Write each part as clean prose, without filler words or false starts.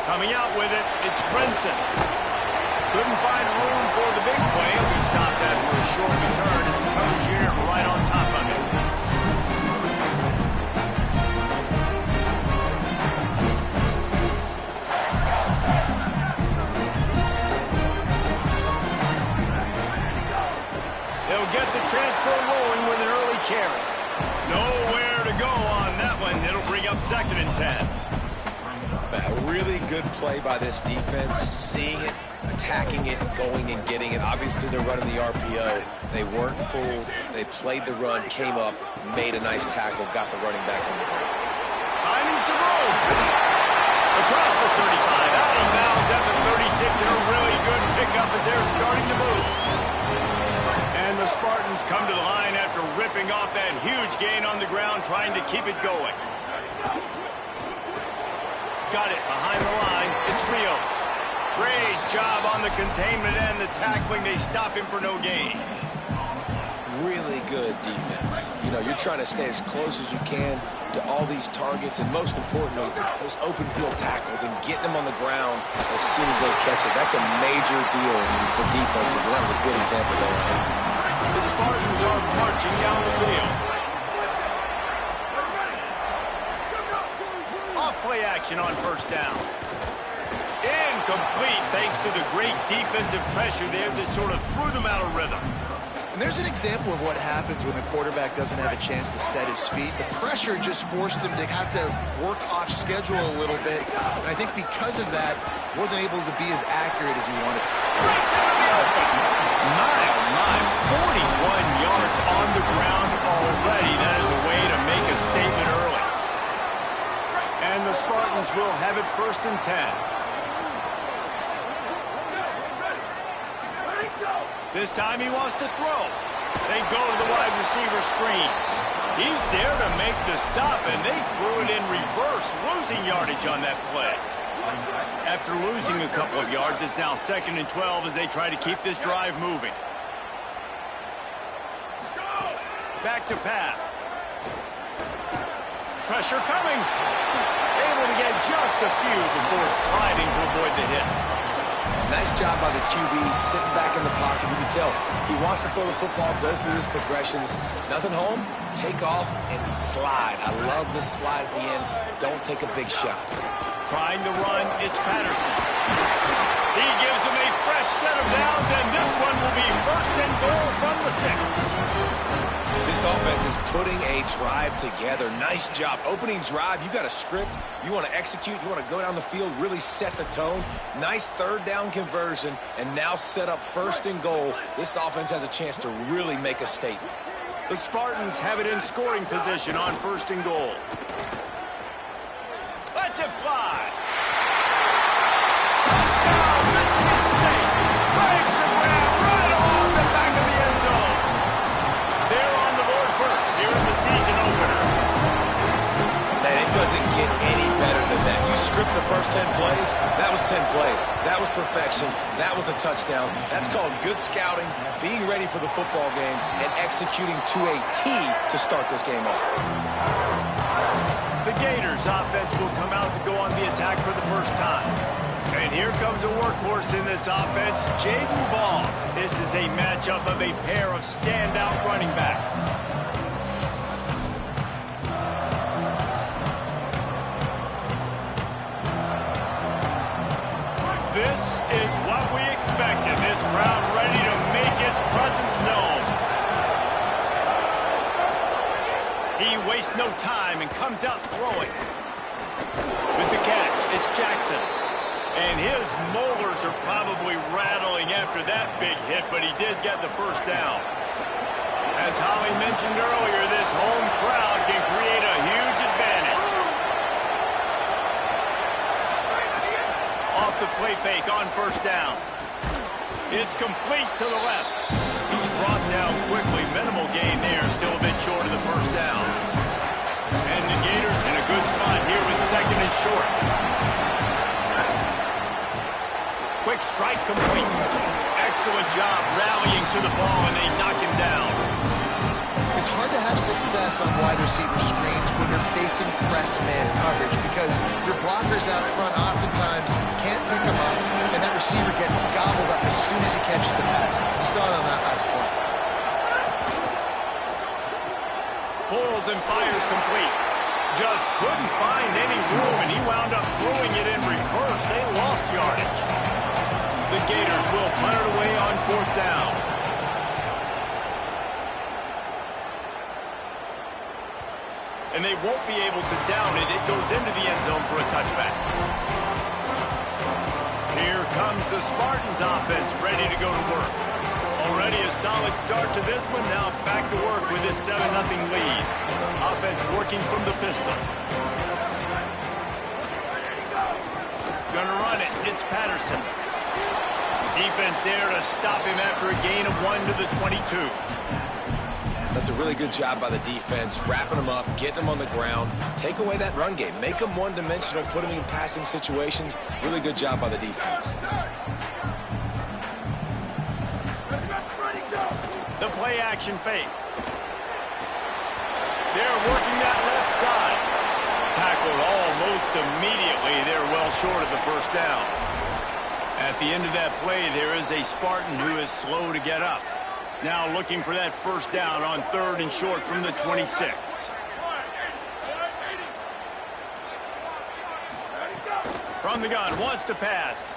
Coming out with it, it's Brinson. Couldn't find room for the big play. We stopped after a short return. This is Coach Jr. right on top of it. They'll get the transfer rolling with an early carry. Nowhere to go on that one. It'll bring up 2nd and 10. A really good play by this defense, seeing it, attacking it, going and getting it. Obviously, they're running the RPO. They weren't fooled. They played the run, came up, made a nice tackle, got the running back on the ground. Finding some room. Across the 35, out of bounds at the 36, and a really good pickup as they're starting to move. And the Spartans come to the line after ripping off that huge gain on the ground, trying to keep it going. Got it behind the line. It's Rios. Great job on the containment and the tackling. They stop him for no gain. Really good defense. You know, you're trying to stay as close as you can to all these targets, and most importantly, those open field tackles and getting them on the ground as soon as they catch it. That's a major deal for defenses, and that was a good example there. The Spartans are marching down the field. Off-play action on 1st down. Incomplete thanks to the great defensive pressure there that sort of threw them out of rhythm. And there's an example of what happens when the quarterback doesn't have a chance to set his feet. The pressure just forced him to have to work off schedule a little bit. And I think because of that, wasn't able to be as accurate as he wanted. Breaks into the open. My, oh my, 41 yards on the ground already. That is a way to make a statement early. And the Spartans will have it 1st and 10. This time he wants to throw. They go to the wide receiver screen. He's there to make the stop, and they threw it in reverse, losing yardage on that play. After losing a couple of yards, it's now 2nd and 12 as they try to keep this drive moving. Back to pass. Pressure coming. Able to get just a few before sliding to avoid the hits. Nice job by the QB, sitting back in the pocket. You can tell he wants to throw the football, go through his progressions. Nothing home, take off, and slide. I love the slide at the end. Don't take a big shot. Trying to run, it's Patterson. He gives him a fresh set of downs, and this one will be 1st and goal from the 6. This offense is putting a drive together. Nice job. Opening drive, you got a script. You want to execute. You want to go down the field, really set the tone. Nice 3rd down conversion, and now set up 1st and goal. This offense has a chance to really make a statement. The Spartans have it in scoring position on 1st and goal. Let's it fly. Touchdown, Michigan State. Breaks the ground right along the back of the end zone. They're on the board first here in the season opener. Man, it doesn't get any better than that. You script the first 10 plays, that was 10 plays. That was perfection. That was a touchdown. That's called good scouting, being ready for the football game, and executing to a T to start this game off. The Gators offense will come out to go on the attack for the first time. And here comes a workhorse in this offense, Jaden Ball. This is a matchup of a pair of standout running backs. This is what we expected. This crowd ready to make its presence known. He wastes no time and comes out throwing. With the catch, it's Jackson. And his molars are probably rattling after that big hit, but he did get the 1st down. As Holly mentioned earlier, this home crowd can create a huge advantage. Off the play fake on 1st down. It's complete to the left. He's brought down quickly. Minimal gain there, still a bit short of the 1st down. And the Gators in a good spot here with 2nd and short. Quick strike complete. Excellent job rallying to the ball, and they knock him down. It's hard to have success on wide receiver screens when you're facing press man coverage because your blockers out front oftentimes receiver gets gobbled up as soon as he catches the pass. You saw it on that last play. Pulls and fires complete. Just couldn't find any room, and he wound up throwing it in reverse. They lost yardage. The Gators will punt it away on 4th down. And they won't be able to down it. It goes into the end zone for a touchback. Here comes the Spartans offense, ready to go to work. Already a solid start to this one. Now back to work with this 7-0 lead. Offense working from the pistol. Gonna run it. It's Patterson. Defense there to stop him after a gain of 1 to the 22. That's a really good job by the defense, wrapping them up, getting them on the ground. Take away that run game. Make them one-dimensional, put them in passing situations. Really good job by the defense. The play-action fake. They're working that left side. Tackled almost immediately. They're well short of the first down. At the end of that play, there is a Spartan who is slow to get up. Now looking for that first down on 3rd and short from the 26. From the gun, wants to pass.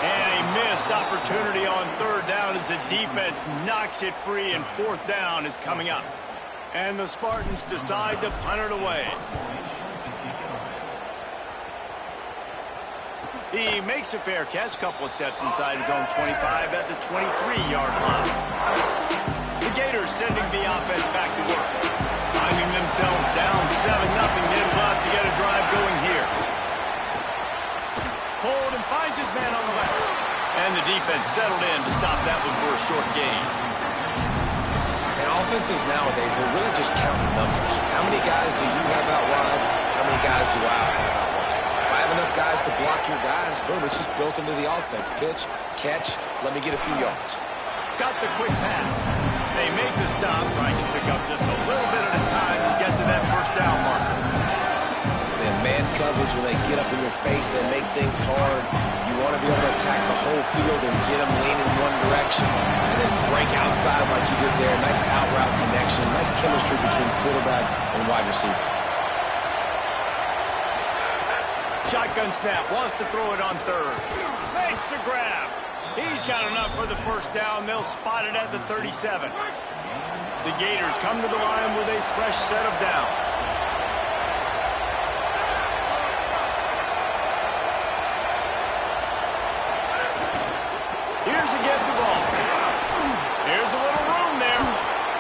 And a missed opportunity on 3rd down as the defense knocks it free, and 4th down is coming up. And the Spartans decide to punt it away. He makes a fair catch, couple of steps inside his own 25 at the 23-yard line. The Gators sending the offense back to work. Finding themselves down 7-0, they'd love to get a drive going here. Pulled and finds his man on the left. And the defense settled in to stop that one for a short gain. And offenses nowadays, they're really just counting numbers. How many guys do you have out wide? How many guys do I have out wide? If I have enough guys to block your guys, boom, it's just built into the offense. Pitch, catch, let me get a few yards. Got the quick pass. They make the stop, trying to pick up just a little bit at a time to get to that first down marker. And man coverage, when they get up in your face, they make things hard. You want to be able to attack the whole field and get them leaning one direction and then break outside like you did there. Nice out route connection, nice chemistry between quarterback and wide receiver. Shotgun snap, wants to throw it on 3rd. Makes the grab. He's got enough for the first down. They'll spot it at the 37. The Gators come to the line with a fresh set of downs. Here's again the ball. There's a little room there.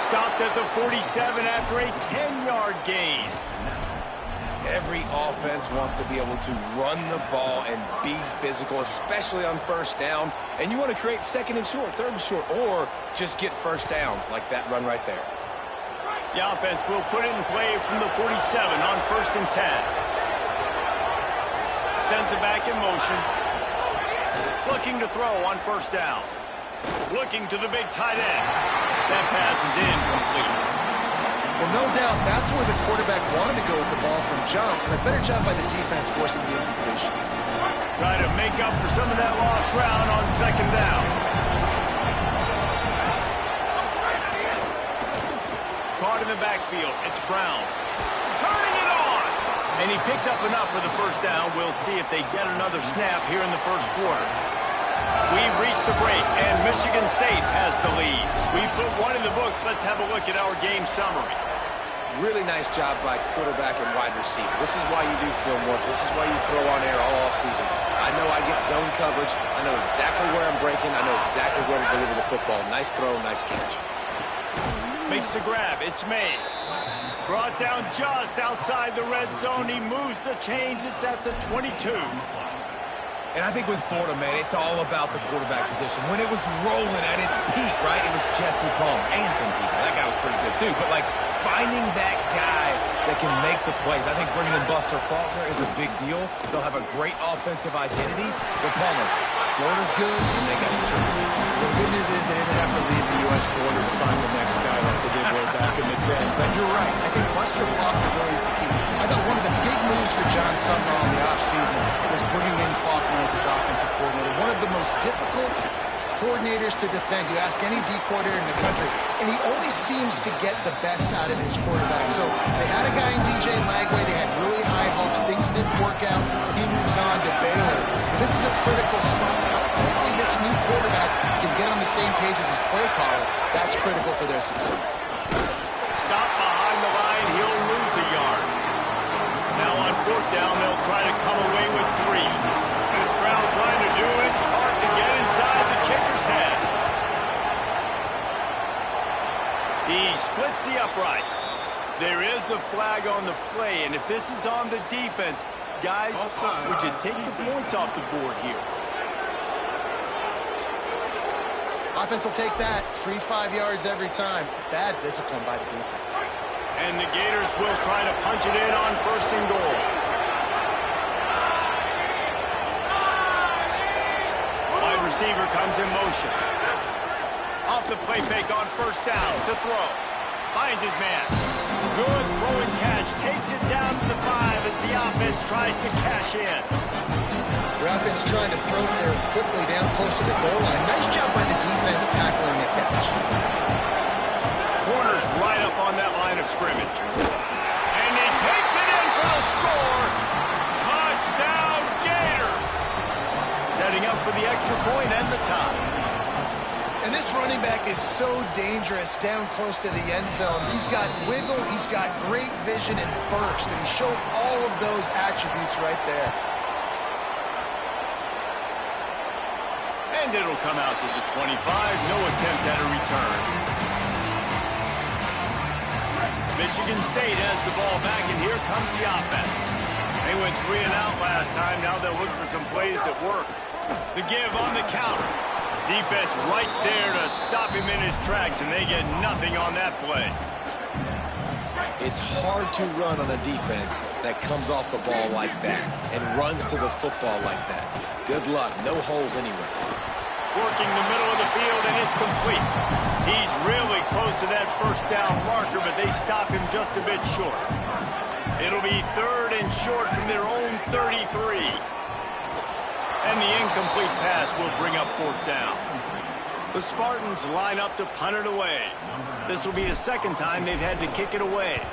Stopped at the 47 after a 10-yard gain. Every offense wants to be able to run the ball and be physical, especially on first down. And you want to create 2nd and short, 3rd and short, or just get first downs like that run right there. The offense will put it in play from the 47 on 1st and 10. Sends it back in motion. Looking to throw on 1st down. Looking to the big tight end. That pass is incomplete. Well, no doubt that's where the quarterback wanted to go with the ball from jump, and a better job by the defense forcing the incompletion. Try to make up for some of that lost ground on 2nd down. Caught in the backfield. It's Brown. Turning it on! And he picks up enough for the first down. We'll see if they get another snap here in the first quarter. We've reached the break, and Michigan State has the lead. We've put one in the books. Let's have a look at our game summary. Really nice job by quarterback and wide receiver. This is why you do film work. This is why you throw on air all offseason. I know I get zone coverage. I know exactly where I'm breaking. I know exactly where to deliver the football. Nice throw, nice catch. Makes the grab. It's Mays. Brought down just outside the red zone. He moves the chains. It's at the 22. And I think with Florida, man, it's all about the quarterback position. When it was rolling at its peak, right, it was Jesse Palmer and Tim Tebow. That guy was pretty good, too. But, like, finding that guy that can make the plays. I think bringing in Buster Faulkner is a big deal. They'll have a great offensive identity. But Palmer, Florida's good, and they got the trigger. Well, the good news is they didn't have to leave the U.S. border to find the next guy like they did way back in the day. But you're right. I think Buster Faulkner really is the key. I thought one of the big moves for John Sumner on the offseason was bringing in Faulkner as his offensive most difficult coordinators to defend. You ask any D coordinator in the country, and he only seems to get the best out of his quarterback. So they had a guy in DJ Lagway. They had really high hopes. Things didn't work out. He moves on to Baylor. And this is a critical spot. How quickly this new quarterback can get on the same page as his play caller, that's critical for their success. Stop behind the line. He'll lose a yard. Now on fourth down, they'll try to come away with 3. This crowd trying to do its part to get inside the kicker's head. He splits the uprights. There is a flag on the play, and if this is on the defense, guys, would you take the points off the board here? Offense will take that. Free 5 yards every time. Bad discipline by the defense. And the Gators will try to punch it in on 1st and goal. Wide receiver comes in motion. Off the play fake on 1st down to throw. Finds his man. Good throw and catch. Takes it down to the 5 as the offense tries to cash in. The offense trying to throw it there quickly down close to the goal line. Nice job by the defense tackling the catch. Corner's right up on that line of scrimmage. And he takes it in for the score. Touchdown, Gators. Setting up for the extra point and the tie. And this running back is so dangerous down close to the end zone. He's got wiggle, he's got great vision and burst, and he showed all of those attributes right there. And it'll come out to the 25. No attempt at a return. Michigan State has the ball back, and here comes the offense. They went 3 and out last time. Now they'll look for some plays that work. The give on the counter. Defense right there to stop him in his tracks, and they get nothing on that play. It's hard to run on a defense that comes off the ball like that and runs to the football like that. Good luck. No holes anywhere. Working the middle of the field, and it's complete. He's really close to that 1st down marker, but they stop him just a bit short. It'll be 3rd and short from their own 33. And the incomplete pass will bring up 4th down. The Spartans line up to punt it away. This will be the 2nd time they've had to kick it away.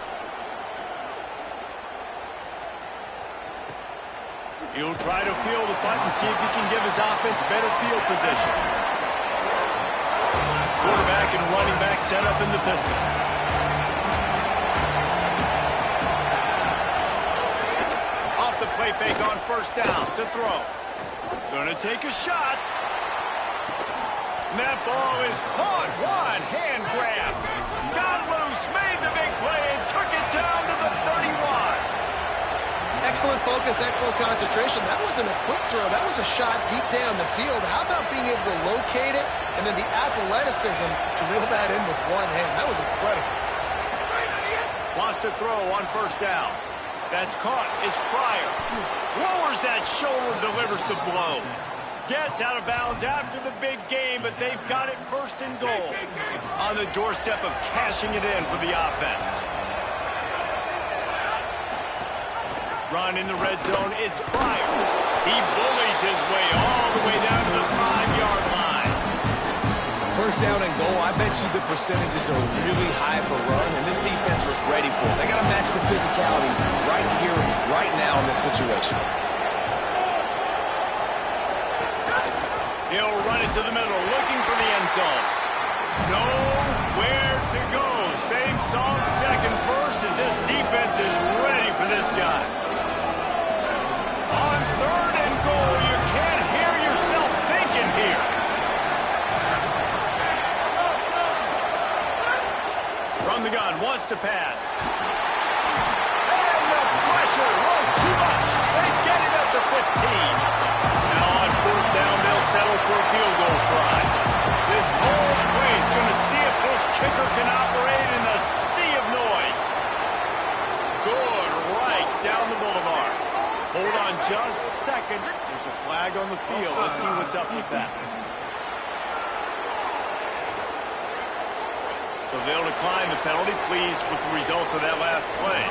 He'll try to field the punt and see if he can give his offense better field position. Quarterback and running back set up in the pistol. Off the play fake on 1st down to throw. Gonna take a shot. And that ball is caught. One hand grab. Got loose, made the big play, and took it down to the 31. Excellent focus, excellent concentration. That wasn't a quick throw. That was a shot deep down the field. How about being able to locate it and then the athleticism to reel that in with one hand? That was incredible. Wants to throw on 1st down. That's caught. It's Pryor. Lowers that shoulder, delivers the blow. Gets out of bounds after the big game, but they've got it 1st and goal. On the doorstep of cashing it in for the offense. Run in the red zone. It's Pryor. He bullies his way all the way down to the 5-yard line. 1st down and goal. I bet you the percentages are really high for run, and this defense was ready for it. They got to match the physicality right here, right now in this situation. He'll run it to the middle, looking for the end zone. Nowhere to go. Same song, 2nd verse, as this defense is ready for this guy. On 3rd and goal, you can't hear yourself thinking here. From the gun, wants to pass. And the pressure was too much. They get it at the 15. Now on 4th down, they'll settle for a field goal try. This whole play is going to see if this kicker can operate in the sea of noise. Good right down the boulevard. Hold on just a second. There's a flag on the field. Let's see what's up with that. So they'll decline the penalty, pleased with the results of that last play.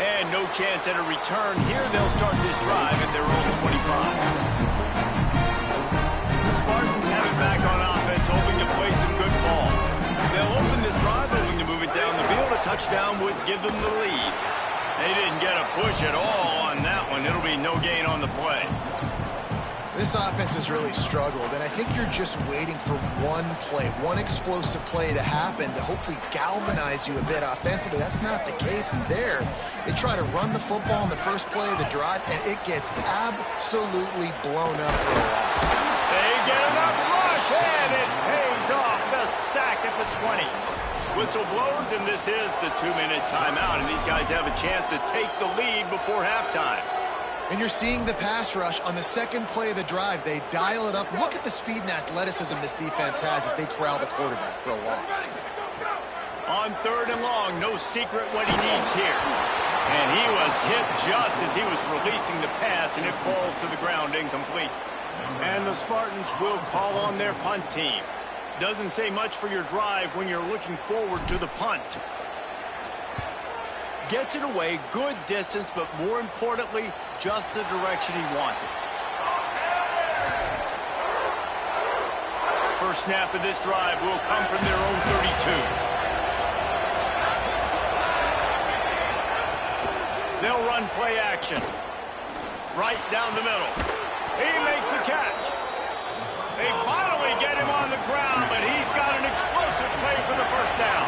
And And no chance at a return here. They'll start this drive at their own 25. The Spartans have it back on offense, hoping to play some good ball. They'll open this drive, hoping to move it down the field. A touchdown would give them the lead. They didn't get a push at all on that one. It'll be no gain on the play. This offense has really struggled, and I think you're just waiting for one play, one explosive play to happen to hopefully galvanize you a bit offensively. That's not the case, and there, they try to run the football in the first play of the drive, and it gets absolutely blown up for a loss. They get enough rush, and it pays off. The sack at the 20. Whistle blows, and this is the 2-minute timeout, and these guys have a chance to take the lead before halftime. And you're seeing the pass rush on the second play of the drive. They dial it up. Look at the speed and athleticism this defense has as they corral the quarterback for a loss. On 3rd and long, no secret what he needs here. And he was hit just as he was releasing the pass, and it falls to the ground incomplete. And the Spartans will call on their punt team. Doesn't say much for your drive when you're looking forward to the punt. Gets it away, good distance, but more importantly, just the direction he wanted. First snap of this drive will come from their own 32. They'll run play action. Right down the middle. He makes the catch. They finally get him on the ground, but he's got an explosive play for the first down.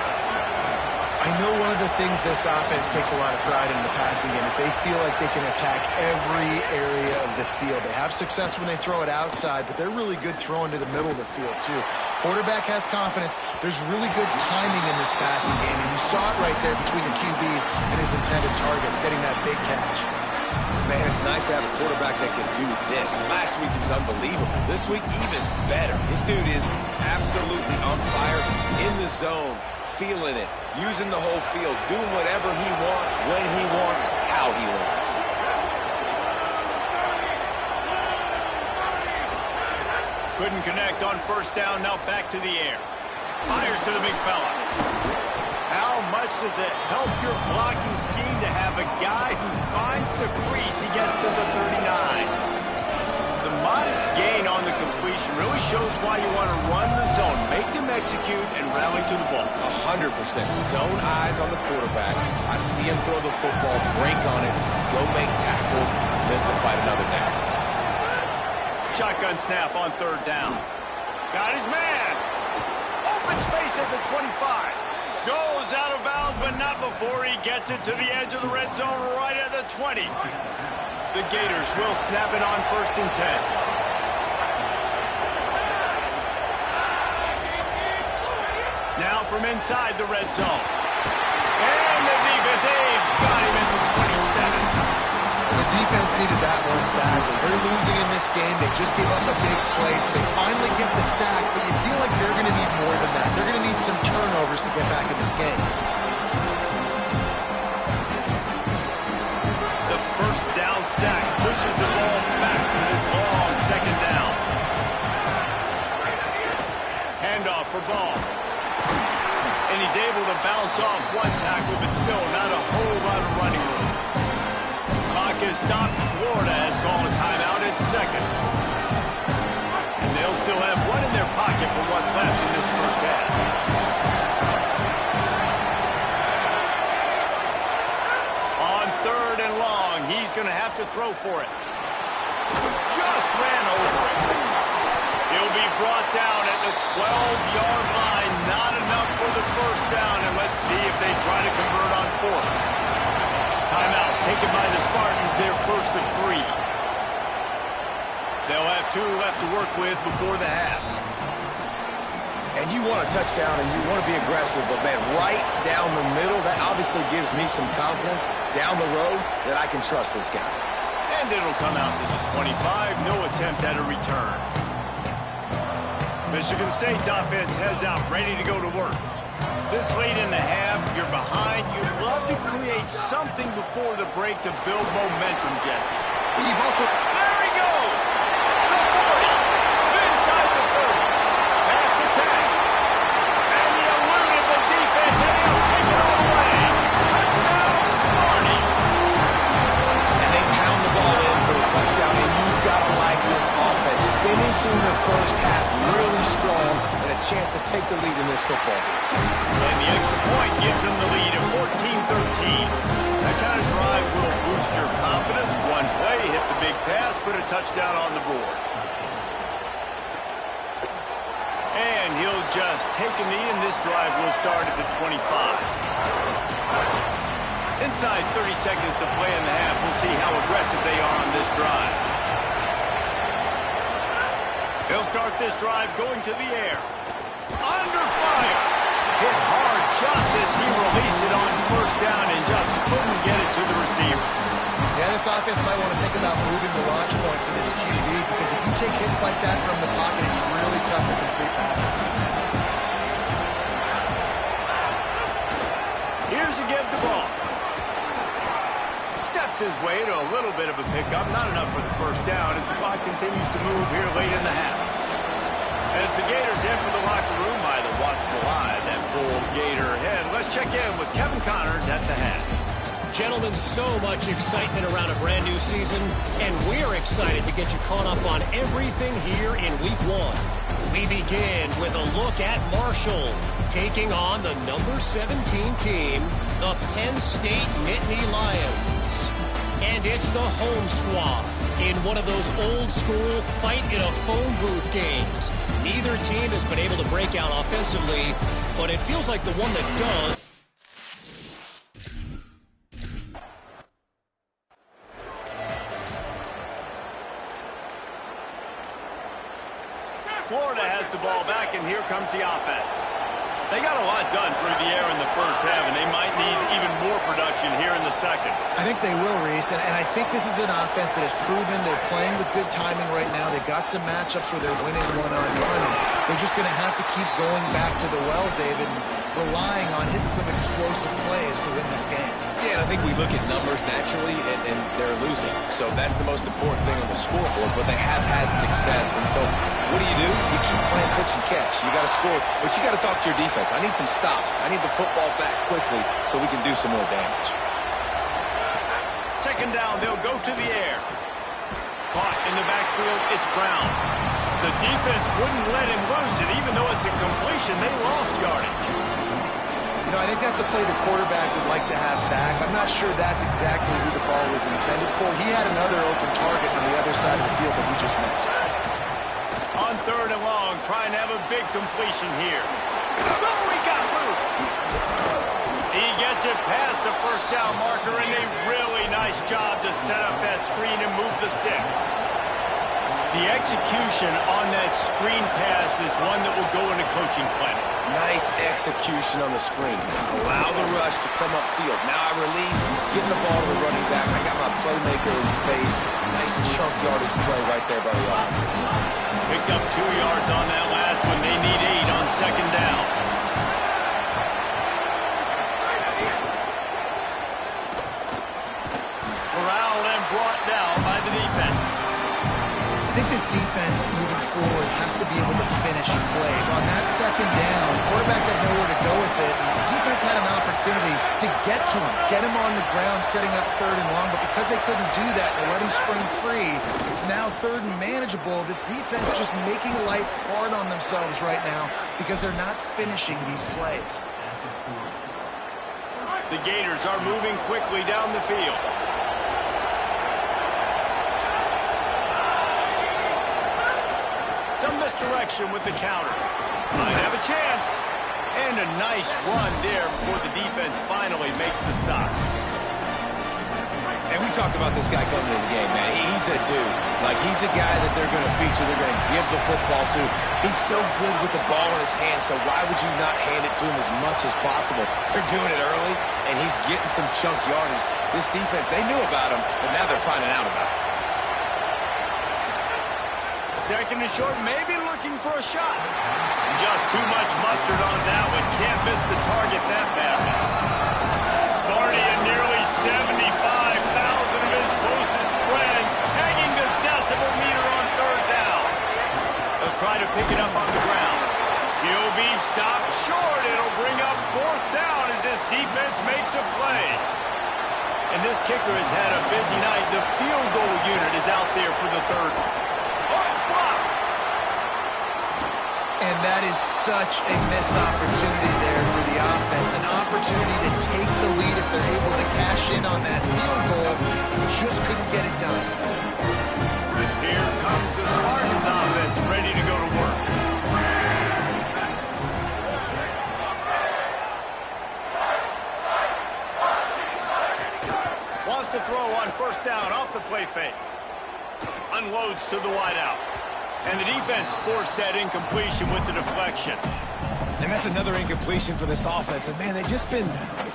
I know one of the things this offense takes a lot of pride in the passing game is they feel like they can attack every area of the field. They have success when they throw it outside, but they're really good throwing to the middle of the field, too. Quarterback has confidence. There's really good timing in this passing game, and you saw it right there between the QB and his intended target, getting that big catch. Man, it's nice to have a quarterback that can do this. Last week he was unbelievable. This week, even better. This dude is absolutely on fire, in the zone, feeling it, using the whole field, doing whatever he wants, when he wants, how he wants. Couldn't connect on first down, now back to the air. Fires to the big fella. How much does it help your blocking scheme to have a guy who finds the crease? He gets to the 39. The modest gain on the completion really shows why you want to run the zone, make them execute, and rally to the ball. 100%. Zone eyes on the quarterback. I see him throw the football, break on it, go make tackles, live to fight another down. Shotgun snap on 3rd down. Got his man. Open space at the 25. Goes out of bounds, but not before he gets it to the edge of the red zone right at the 20. The Gators will snap it on 1st and 10. Now from inside the red zone. And the defense, they've got him at the 27. The defense needed that one badly. They're losing in this game. They just gave up a big play, so they finally get the sack, but you feel like they're going to need more than that. They're going to need some turnovers to get back in this game. The first down sack pushes the ball back to this long 2nd down. Handoff for Ball. And he's able to bounce off one tackle, but still not a whole lot of running room. Clock is stopped. Florida has called a timeout at 2nd. And they'll still have one in their pocket for what's left in this first half. On 3rd and long, he's going to have to throw for it. Just ran over it. He'll be brought down at the 12-yard line. Not enough for the first down, and let's see if they try to convert on 4th. Timeout taken by the Spartans, their first of 3. They'll have 2 left to work with before the half. And you want a touchdown and you want to be aggressive, but man, right down the middle, that obviously gives me some confidence down the road that I can trust this guy. And it'll come out to the 25, no attempt at a return. Michigan State's offense heads out, ready to go to work. This late in the half, you're behind. You'd love to create something before the break to build momentum, Jesse. You've also... There he goes! The 40, inside the 30, past the 10. And he eluded the defense, and he'll take it all away. Touchdown, Sparty! chance to take the lead in this football game. And the extra point gives them the lead at 14-13. That kind of drive will boost your confidence. One play, hit the big pass, put a touchdown on the board. And he'll just take a knee, and this drive will start at the 25. Inside 30 seconds to play in the half. We'll see how aggressive they are on this drive. He'll start this drive going to the air. Under fire. Hit hard just as he released it on first down and just couldn't get it to the receiver. Yeah, this offense might want to think about moving the launch point for this QB, because if you take hits like that from the pocket, it's really tough to complete passes. Here's a give the ball. Steps his way to a little bit of a pickup, not enough for the first down as the clock continues to move here late in the half. As the Gators enter the locker room by the watchful eye, that bold Gator head. Let's check in with Kevin Connors at the half. Gentlemen, so much excitement around a brand new season, and we're excited to get you caught up on everything here in Week 1. We begin with a look at Marshall, taking on the number 17 team, the Penn State Nittany Lions. And it's the home squad in one of those old-school fight-in-a-phone-booth games. Neither team has been able to break out offensively, but it feels like the one that does. Florida has the ball back, and here comes the offense. They got a lot done through the air in the first half, and they might need even more production here in the second. I think they will, Reese, and I think this is an offense that has proven they're playing with good timing right now. They've got some matchups where they're winning one-on-one. They're just going to have to keep going back to the well, David, and relying on hitting some explosive plays to win this game. Yeah, and I think we look at numbers naturally, and they're losing. So that's the most important thing on the scoreboard, but they have had success. And so what do? You keep playing pitch and catch. You got to score, but you got to talk to your defense. I need some stops. I need the football back quickly so we can do some more damage. Second down, they'll go to the air. Caught in the backfield, it's Brown. The defense wouldn't let him loose, and even though it's a completion, they lost yardage. You know, I think that's a play the quarterback would like to have back. I'm not sure that's exactly who the ball was intended for. He had another open target on the other side of the field that he just missed. On third and long, trying to have a big completion here. Oh, he got loose. He gets it past the first down marker, and a really nice job to set up that screen and move the sticks. The execution on that screen pass is one that will go into coaching clinic. Nice execution on the screen. Allow the rush to come upfield. Now I release, get the ball to the running back. I got my playmaker in space. Nice chunk yardage play right there by the offense. Picked up 2 yards on that last one. They need 8 on second down. Corralled and brought down by the defense. I think this defense moving forward has to be able to finish plays. On that second down, quarterback had nowhere to go with it. And the defense had an opportunity to get to him, get him on the ground, setting up third and long. But because they couldn't do that, they let him spring free. It's now third and manageable. This defense just making life hard on themselves right now because they're not finishing these plays. The Gators are moving quickly down the field. Some misdirection with the counter. Might have a chance. And a nice run there before the defense finally makes the stop. And we talked about this guy coming in the game, man. He's a dude. Like, he's a guy that they're going to feature, they're going to give the football to. He's so good with the ball in his hand, so why would you not hand it to him as much as possible? They're doing it early, and he's getting some chunk yardage. This defense, they knew about him, but now they're finding out about him. Second and short, maybe looking for a shot. Just too much mustard on that one. Can't miss the target that badly. Sparty and nearly 75,000 of his closest friends pegging the decibel meter on third down. They'll try to pick it up on the ground. He'll be stopped short. It'll bring up fourth down as this defense makes a play. And this kicker has had a busy night. The field goal unit is out there for the third. Oh, it's blocked. And that is such a missed opportunity there for the offense. An opportunity to take the lead if they're able to cash in on that field goal. Just couldn't get it done. Here comes the Spartans offense, ready to go to work. Wants to throw on first down off the play fake. Unloads to the wideout. And the defense forced that incompletion with the deflection. And that's another incompletion for this offense. And, man, it's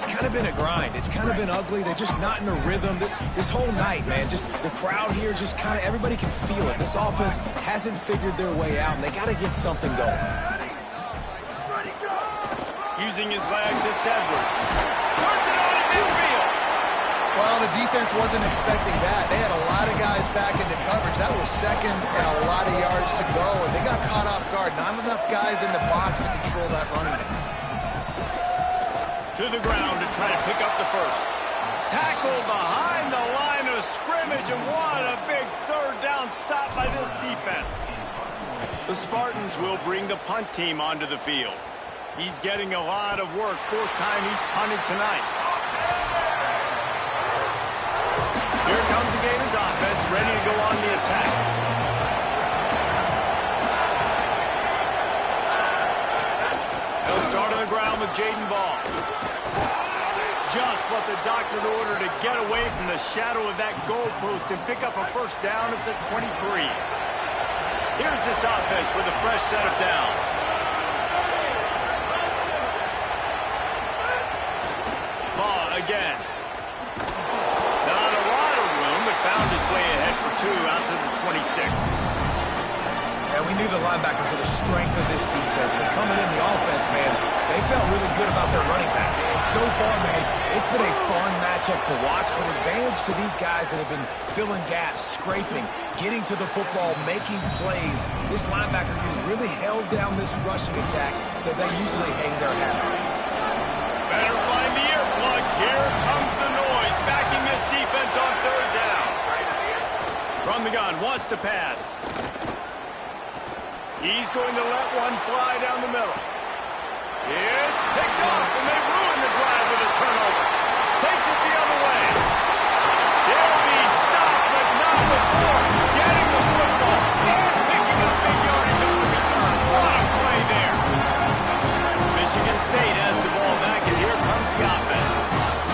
kind of been a grind. It's kind of been ugly. They're just not in a rhythm. This whole night, man, just the crowd here just kind of, everybody can feel it. This offense hasn't figured their way out, and they got to get something going. Using his legs, it's Edwards. Turns it on in midfield. Well, the defense wasn't expecting that. They had a lot of guys back into coverage. That was second and a lot of yards to go, and they got caught off guard. Not enough guys in the box to control that running back. To the ground to try to pick up the first. Tackled behind the line of scrimmage, and what a big third down stop by this defense. The Spartans will bring the punt team onto the field. He's getting a lot of work. Fourth time he's punted tonight. Here comes the Gators offense, ready to go on the attack. They'll start on the ground with Jaden Ball. Just what the doctor ordered to get away from the shadow of that goalpost and pick up a first down at the 23. Here's this offense with a fresh set of downs. Ball again. Found his way ahead for two out to the 26. And we knew the linebackers were the strength of this defense, but coming in the offense, man, they felt really good about their running back. And so far, man, it's been a fun matchup to watch, but advantage to these guys that have been filling gaps, scraping, getting to the football, making plays. This linebacker really held down this rushing attack that they usually hang their hat on. Better find the earplugs. Here comes the noise, backing this defense on third down. From the gun, wants to pass. He's going to let one fly down the middle. It's picked off, and they ruin the drive with a turnover. Takes it the other way. They'll be stopped, but not before getting the football and picking up big yardage on the return. What a play there. Michigan State has the ball back, and here comes the offense.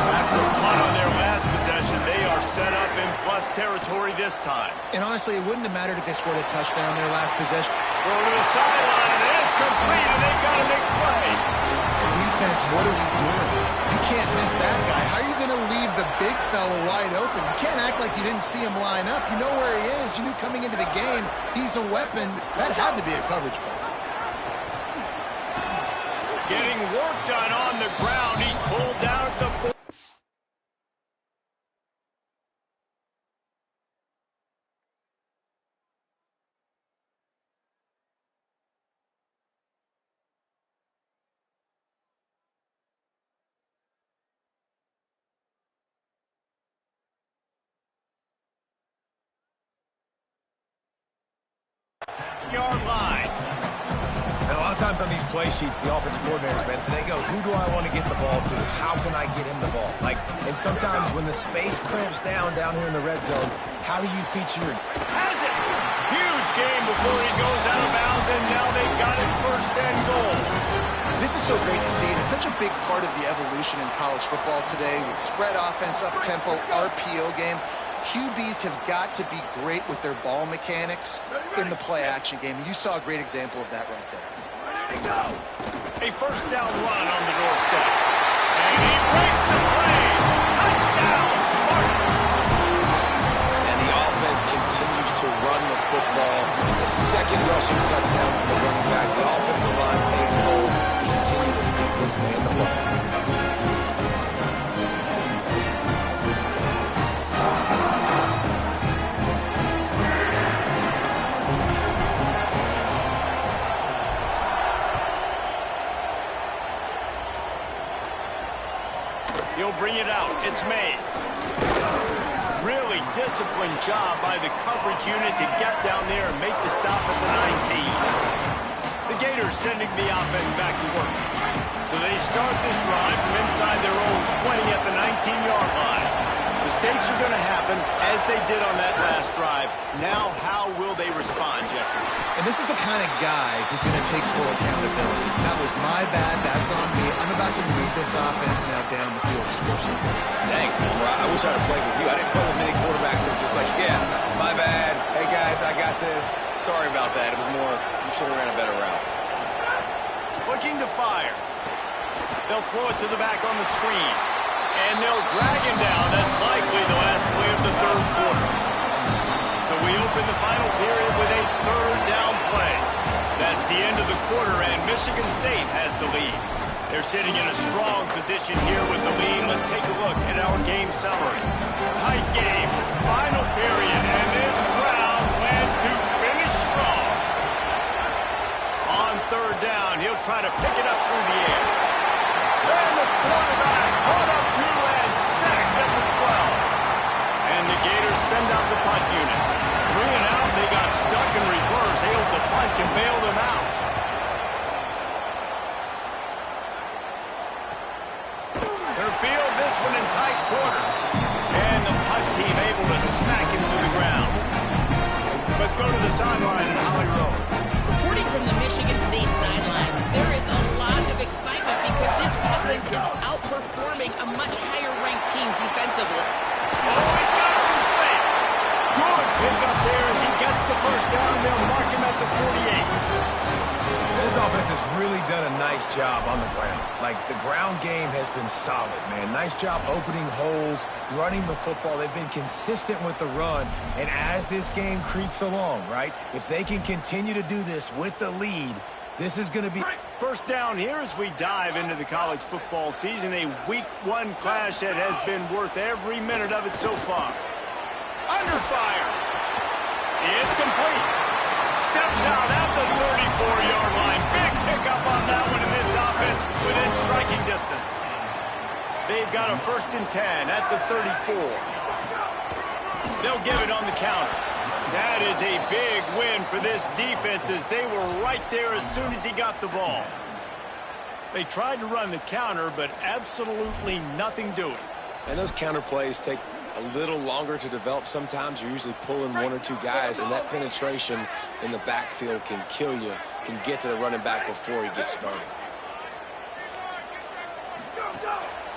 After a punt on their last possession, they are set up in plus territory this time. And honestly, it wouldn't have mattered if they scored a touchdown their last possession. Go to the sideline, and it's complete, and they've got a big play. Defense, what are we doing? You can't miss that guy. How are you going to leave the big fella wide open? You can't act like you didn't see him line up. You know where he is. You knew coming into the game he's a weapon. That had to be a coverage play. Getting work done on the ground. He's pulled down at the 4. Yard line. And a lot of times on these play sheets, the offensive coordinators, man, they go, who do I want to get the ball to? How can I get him the ball? And sometimes when the space cramps down here in the red zone, how do you feature it? Has it. Huge game before he goes out of bounds, and now they've got it first and goal. This is so great to see, and it's such a big part of the evolution in college football today with spread offense, up-tempo, RPO game. QBs have got to be great with their ball mechanics in the play-action game. You saw a great example of that right there. A first down run on the doorstep. And he breaks the play. Touchdown, Spartan. And the offense continues to run the football. The second rushing touchdown from the running back. The offensive line paving holes. Continue to feed this man the ball. He'll bring it out. It's Mays. Really disciplined job by the coverage unit to get down there and make the stop at the 19. The Gators sending the offense back to work. So they start this drive from inside their own 20 at the 19-yard line. Mistakes are going to happen, as they did on that last drive. Now, how will they respond, Jesse? And this is the kind of guy who's going to take full accountability. That was my bad. That's on me. I'm about to lead this offense now down the field to score some points. Dang, Boomer, I wish I'd have played with you. I didn't play with many quarterbacks that just like, yeah, my bad. Hey, guys, I got this. Sorry about that. It was more, you should have ran a better route. Looking to fire. They'll throw it to the back on the screen. And they'll drag him down. That's likely the last play of the third quarter. So we open the final period with a third down play. That's the end of the quarter, and Michigan State has the lead. They're sitting in a strong position here with the lead. Let's take a look at our game summary. Tight game, final period, and this crowd plans to finish strong. On third down, he'll try to pick it up through the air. And the quarterback caught up to and sacked at the 12. And the Gators send out the punt unit. 3 and out, they got stuck in reverse, able to punt and bail them out. They'll field this one in tight quarters. And the punt team able to smack him to the ground. Let's go to the sideline in Holly Rowe. Reporting from the Michigan State sideline, there is a lot of excitement because this offense is outperforming a much higher-ranked team defensively. Oh, he's got some space. Good pickup there as he gets the first down. They'll mark him at the 48. This offense has really done a nice job on the ground. Like, the ground game has been solid, man. Nice job opening holes, running the football. They've been consistent with the run. And as this game creeps along, right, if they can continue to do this with the lead, this is going to be... First down here as we dive into the college football season. A week 1 clash that has been worth every minute of it so far. Under fire. It's complete. Steps out at the 34-yard line. Big pickup on that one in this offense within striking distance. They've got a 1st and 10 at the 34. They'll give it on the counter. That is a big win for this defense as they were right there as soon as he got the ball. They tried to run the counter, but absolutely nothing doing. And those counter plays take a little longer to develop sometimes. You're usually pulling 1 or 2 guys, and that penetration in the backfield can kill you, can get to the running back before he gets started.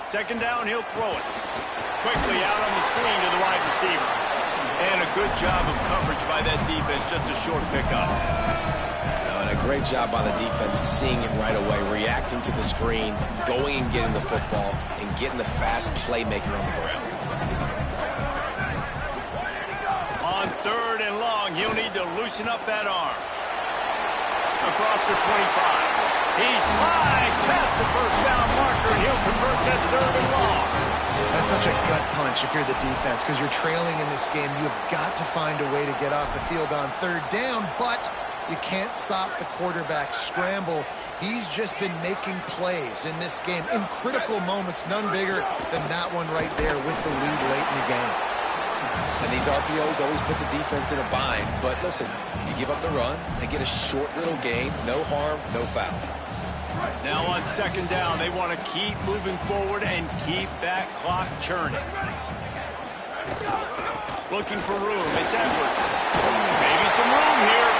Second down, he'll throw it. Quickly out on the screen to the wide receiver. And a good job of coverage by that defense, just a short pickup. And a great job by the defense seeing it right away, reacting to the screen, going and getting the football, and getting the fast playmaker on the ground. On 3rd and long, he'll need to loosen up that arm. Across the 25. He slides past the first down marker, and he'll convert that 3rd and long. That's such a gut punch if you're the defense because you're trailing in this game. You've got to find a way to get off the field on 3rd down, but you can't stop the quarterback scramble. He's just been making plays in this game in critical moments, none bigger than that one right there with the lead late in the game. And these RPOs always put the defense in a bind. But listen, you give up the run, they get a short little gain, no harm, no foul. Now on 2nd down, they want to keep moving forward and keep that clock churning. Looking for room, it's Edwards. Maybe some room here.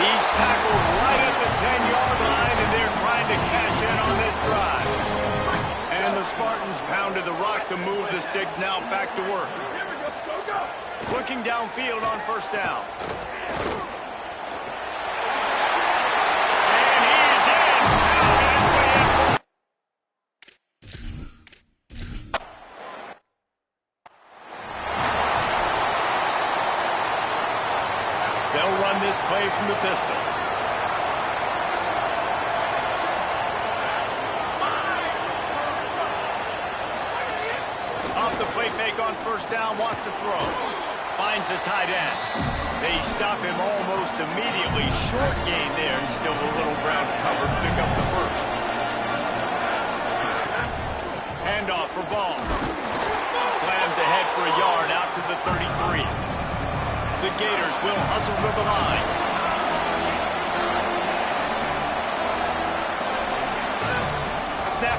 He's tackled right at the 10-yard line, and they're trying to cash in on this drive. And the Spartans pounded the rock to move the sticks, now back to work. Looking downfield on 1st down. And he is in. They'll run this play from the pistol. Off the play fake on 1st down, wants to throw. Finds a tight end. They stop him almost immediately. Short gain there and still a little ground covered. Pick up the 1st. Handoff for Ball. Slams ahead for a yard out to the 33. The Gators will hustle to the line.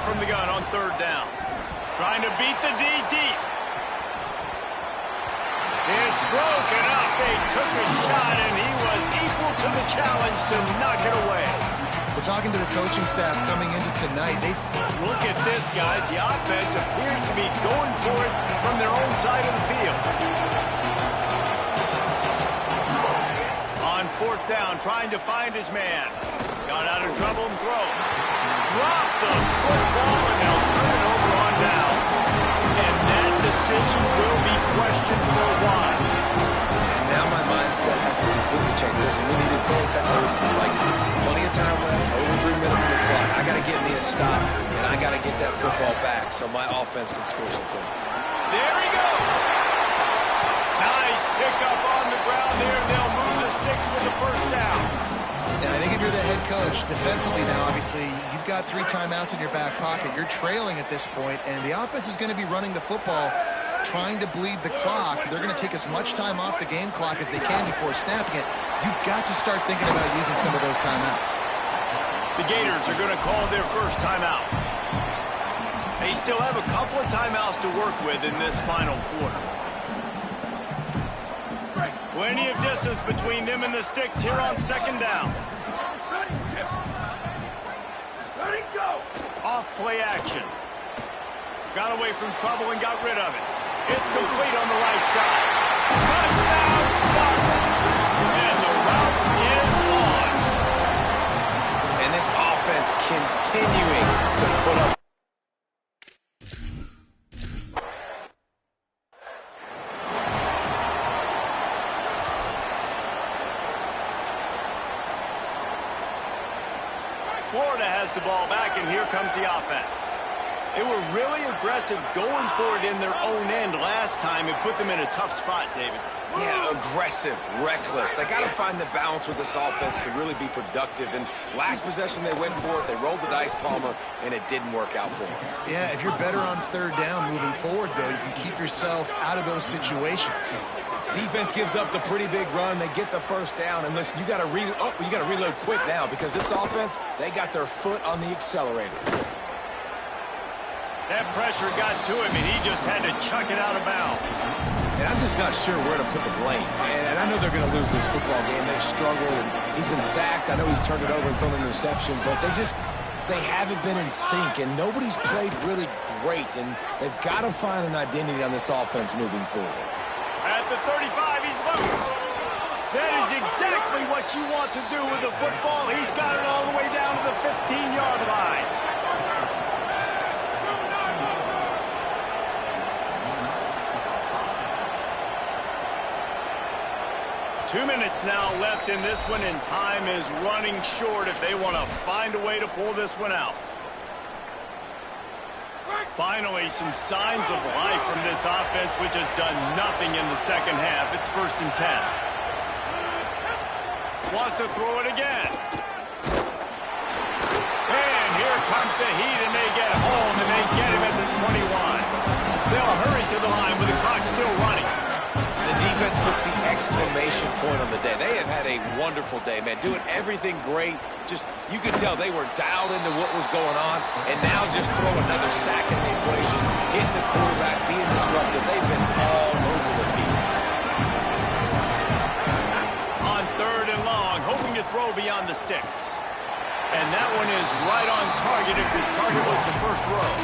from the gun on third down. Trying to beat the D deep. It's broken up. They took a shot, and he was equal to the challenge to knock it away. We're talking to the coaching staff coming into tonight. Look at this, guys. The offense appears to be going for it from their own side of the field. On fourth down, trying to find his man. Got out of trouble and throws. Dropped the football, and they'll turn it over on downs. And that decision will be questioned for a while. And now my mindset has to completely change. Listen, we needed points. That's all. Like, plenty of time left, over 3 minutes on the clock. I got to get me a stop, and I got to get that football back so my offense can score some points. There he goes. Nice pickup on the ground there. They'll move the sticks with the first down. And I think if you're the head coach, defensively now, obviously, you've got 3 timeouts in your back pocket. You're trailing at this point, and the offense is going to be running the football, trying to bleed the clock. They're going to take as much time off the game clock as they can before snapping it. You've got to start thinking about using some of those timeouts. The Gators are going to call their first timeout. They still have a couple of timeouts to work with in this final quarter. Plenty of distance between them and the sticks here on second down. Off play action. Got away from trouble and got rid of it. It's complete on the right side. Touchdown, Spartan! And the route is on. And this offense continuing to put up. Florida has the ball back, and here comes the offense. They were really aggressive going for it in their own end last time. It put them in a tough spot, David. Yeah, aggressive, reckless. They got to find the balance with this offense to really be productive. And last possession, they went for it. They rolled the dice, Palmer, and it didn't work out for them. Yeah, if you're better on third down moving forward, though, you can keep yourself out of those situations. Defense gives up the pretty big run. They get the first down. And listen, you got to reload quick now because this offense, they got their foot on the accelerator. That pressure got to him, and he just had to chuck it out of bounds. And I'm just not sure where to put the blame. And I know they're going to lose this football game. They've struggled, and he's been sacked. I know he's turned it over and thrown an interception, but they haven't been in sync, and nobody's played really great. And they've got to find an identity on this offense moving forward. At the 35, he's loose. That is exactly what you want to do with the football. He's got it all the way down to the 15-yard line. Two minutes now left in this one, and time is running short if they want to find a way to pull this one out. Finally, some signs of life from this offense, which has done nothing in the second half. It's 1st and 10. Wants to throw it again. And here comes the heat, and they get home, and they get him at the 21. They'll hurry to the line with the clock still running. The defense puts the exclamation point on the day. They have had a wonderful day, man. Doing everything great. Just, you could tell they were dialed into what was going on. And now just throw another sack in the equation. Hitting the quarterback, being disruptive. They've been all over the field. On 3rd and long, hoping to throw beyond the sticks. And that one is right on target if his target was the first row.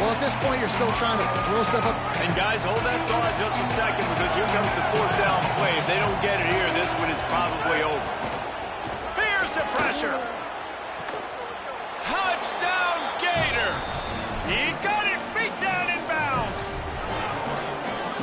Well, at this point, you're still trying to throw stuff up. And, guys, hold that thought just a second because here comes the 4th down play. If they don't get it here, this one is probably over. Here's the pressure. Touchdown, Gator. He got it beat down in bounds.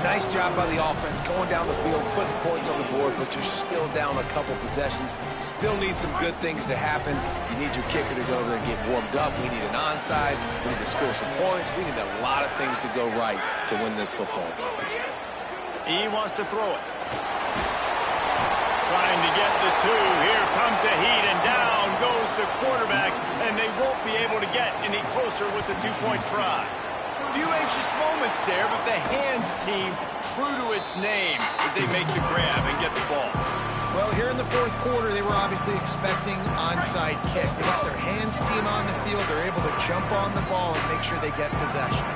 Nice job by the offense going down the field, putting points on the board, but you're still down a couple possessions. Still need some good things to happen. You need your kicker to go over there and get warmed up. We need an onside. We need to score some points. We need a lot of things to go right to win this football game. He wants to throw it. Trying to get the 2. Here comes the heat, and down goes the quarterback, and they won't be able to get any closer with the 2-point try. Few anxious moments there, but the hands team true to its name as they make the grab and get the ball. Well, here in the fourth quarter, they were obviously expecting onside kick. They got their hands team on the field. They're able to jump on the ball and make sure they get possession.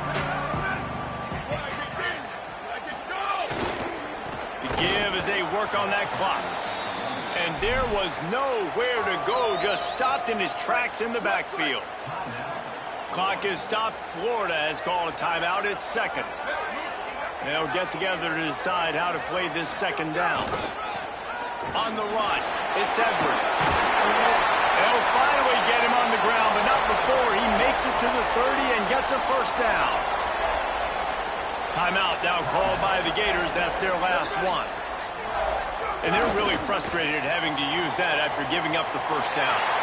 The give as they work on that clock. And there was nowhere to go, just stopped in his tracks in the backfield. Clock is stopped. Florida has called a timeout. It's second. They'll get together to decide how to play this second down. On the run, it's Edwards. They'll finally get him on the ground, but not before he makes it to the 30 and gets a first down. Timeout now called by the Gators. That's their last one. And they're really frustrated having to use that after giving up the first down.